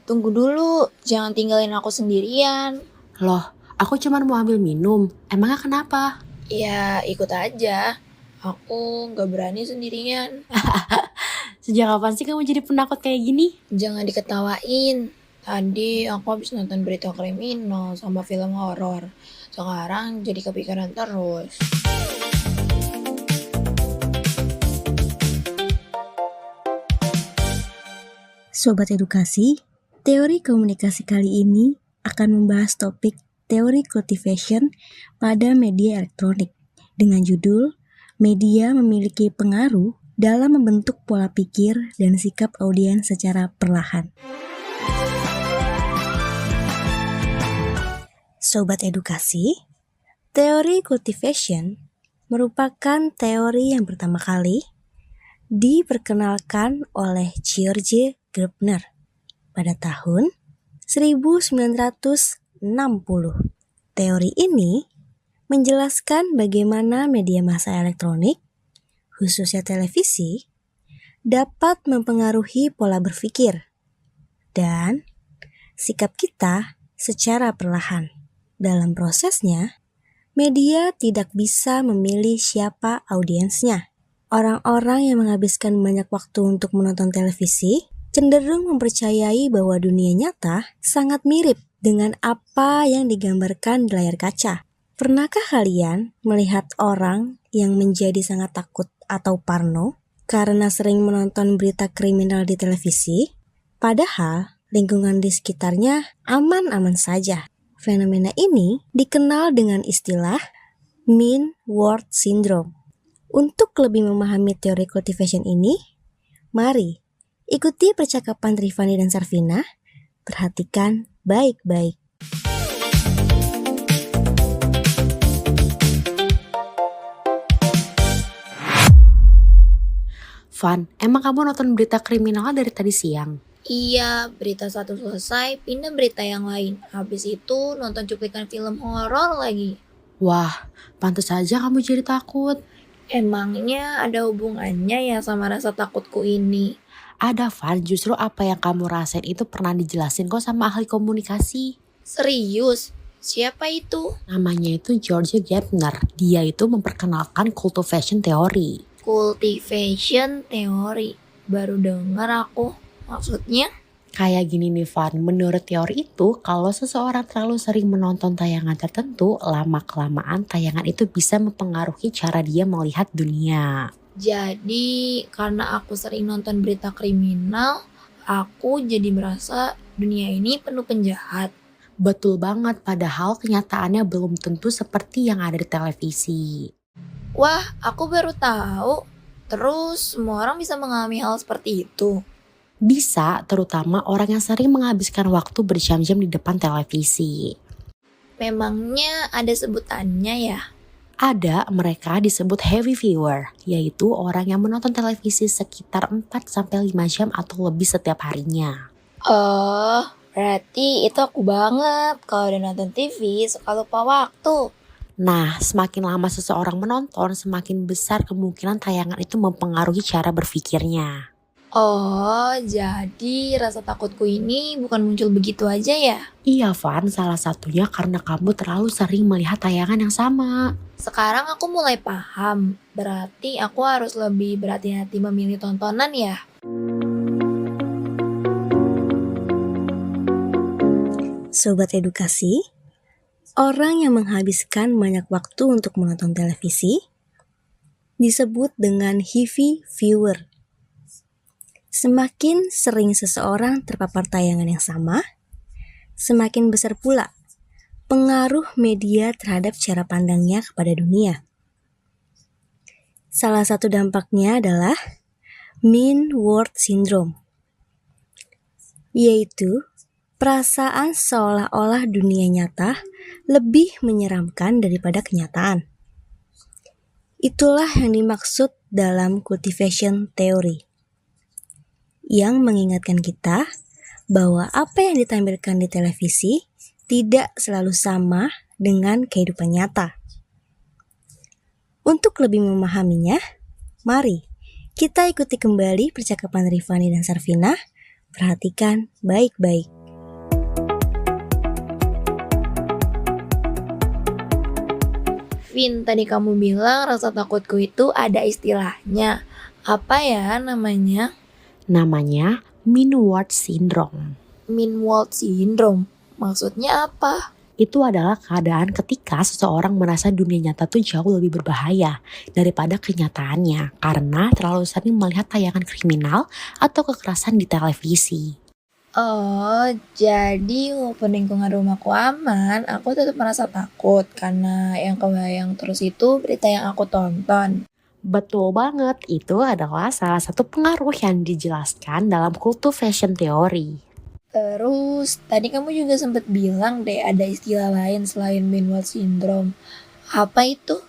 tunggu dulu, jangan tinggalin aku sendirian. Loh, aku cuma mau ambil minum. Emangnya kenapa? Ya, ikut aja. Aku gak berani sendirian. Sejak kapan sih kamu jadi penakut kayak gini? Jangan diketawain. Tadi aku habis nonton berita kriminal sama film horor. Sekarang jadi kepikiran terus. Sobat Edukasi, teori komunikasi kali ini akan membahas topik teori cultivation pada media elektronik dengan judul Media memiliki pengaruh dalam membentuk pola pikir dan sikap audiens secara perlahan. Sobat Edukasi, teori cultivation merupakan teori yang pertama kali diperkenalkan oleh George Graeber pada tahun 1960. Teori ini menjelaskan bagaimana media massa elektronik, khususnya televisi, dapat mempengaruhi pola berpikir dan sikap kita secara perlahan. Dalam prosesnya, media tidak bisa memilih siapa audiensnya. Orang-orang yang menghabiskan banyak waktu untuk menonton televisi cenderung mempercayai bahwa dunia nyata sangat mirip dengan apa yang digambarkan di layar kaca. Pernahkah kalian melihat orang yang menjadi sangat takut atau parno karena sering menonton berita kriminal di televisi? Padahal lingkungan di sekitarnya aman-aman saja. Fenomena ini dikenal dengan istilah mean world syndrome. Untuk lebih memahami teori cultivation ini, mari ikuti percakapan Trifani dan Sarvina. Perhatikan baik-baik. Van, emang kamu nonton berita kriminal dari tadi siang? Iya, berita satu selesai, pindah berita yang lain. Habis itu nonton cuplikan film horor lagi. Wah, pantas saja kamu jadi takut. Emangnya ada hubungannya ya sama rasa takutku ini? Ada, Van, justru apa yang kamu rasain itu pernah dijelasin kok sama ahli komunikasi. Serius? Siapa itu? Namanya itu George Graeber. Dia itu memperkenalkan cultivation theory. Cultivation teori. Baru dengar aku. Maksudnya? Kayak gini nih Van, menurut teori itu kalau seseorang terlalu sering menonton tayangan tertentu, lama-kelamaan tayangan itu bisa mempengaruhi cara dia melihat dunia. Jadi karena aku sering nonton berita kriminal, aku jadi merasa dunia ini penuh penjahat. Betul banget, padahal kenyataannya belum tentu seperti yang ada di televisi. Wah, aku baru tahu. Terus semua orang bisa mengalami hal seperti itu. Bisa, terutama orang yang sering menghabiskan waktu berjam-jam di depan televisi. Memangnya ada sebutannya ya? Ada, mereka disebut heavy viewer, yaitu orang yang menonton televisi sekitar 4-5 jam atau lebih setiap harinya. Oh, berarti itu aku banget. Kalau udah nonton TV suka lupa waktu. Nah, semakin lama seseorang menonton, semakin besar kemungkinan tayangan itu mempengaruhi cara berpikirnya. Oh, jadi rasa takutku ini bukan muncul begitu aja ya? Iya Van, salah satunya karena kamu terlalu sering melihat tayangan yang sama. Sekarang aku mulai paham. Berarti aku harus lebih berhati-hati memilih tontonan ya? Sobat Edukasi, orang yang menghabiskan banyak waktu untuk menonton televisi disebut dengan heavy viewer. Semakin sering seseorang terpapar tayangan yang sama, semakin besar pula pengaruh media terhadap cara pandangnya kepada dunia. Salah satu dampaknya adalah mean world syndrome, yaitu perasaan seolah-olah dunia nyata lebih menyeramkan daripada kenyataan. Itulah yang dimaksud dalam cultivation theory, yang mengingatkan kita bahwa apa yang ditampilkan di televisi tidak selalu sama dengan kehidupan nyata. Untuk lebih memahaminya, mari kita ikuti kembali percakapan Rifani dan Sarvina Perhatikan baik-baik. Vin, tadi kamu bilang rasa takutku itu ada istilahnya. Apa ya namanya? Namanya Mean-Ward Syndrome. Mean-Wald Syndrome. Maksudnya apa? Itu adalah keadaan ketika seseorang merasa dunia nyata tuh jauh lebih berbahaya daripada kenyataannya karena terlalu sering melihat tayangan kriminal atau kekerasan di televisi. Oh, jadi walaupun lingkungan rumahku aman, aku tetap merasa takut karena yang kebayang terus itu berita yang aku tonton. Betul banget, itu adalah salah satu pengaruh yang dijelaskan dalam kultur fashion theory. Terus, tadi kamu juga sempat bilang deh ada istilah lain selain Mean-Wald Syndrome. Apa itu?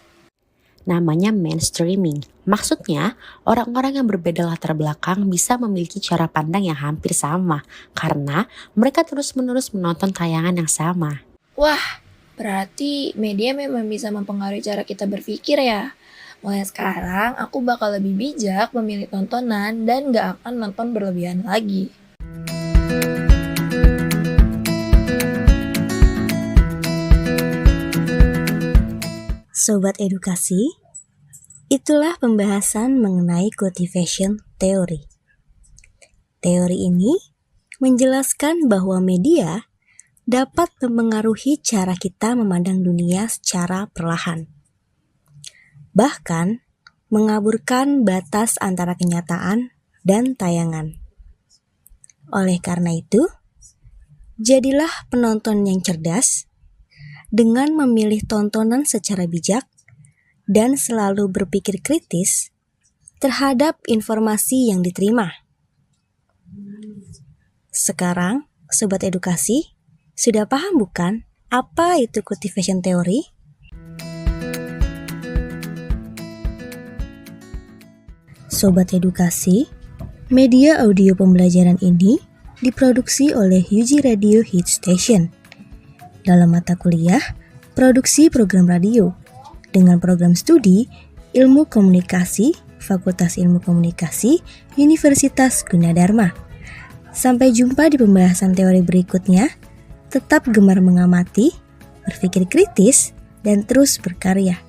Namanya mainstreaming. Maksudnya, orang-orang yang berbeda latar belakang bisa memiliki cara pandang yang hampir sama karena mereka terus-menerus menonton tayangan yang sama. Wah, berarti media memang bisa mempengaruhi cara kita berpikir ya. Mulai sekarang, aku bakal lebih bijak memilih tontonan dan gak akan nonton berlebihan lagi. Sobat edukasi, itulah pembahasan mengenai cultivation theory. Teori ini menjelaskan bahwa media dapat mempengaruhi cara kita memandang dunia secara perlahan. Bahkan, mengaburkan batas antara kenyataan dan tayangan. Oleh karena itu, jadilah penonton yang cerdas dengan memilih tontonan secara bijak dan selalu berpikir kritis terhadap informasi yang diterima. Sekarang, Sobat Edukasi, sudah paham bukan apa itu cultivation theory? Sobat Edukasi, media audio pembelajaran ini diproduksi oleh UG Radio Hit Station dalam mata kuliah Produksi Program Radio dengan program studi Ilmu Komunikasi Fakultas Ilmu Komunikasi Universitas Gunadarma. Sampai jumpa di pembahasan teori berikutnya. Tetap gemar mengamati, berpikir kritis, dan terus berkarya.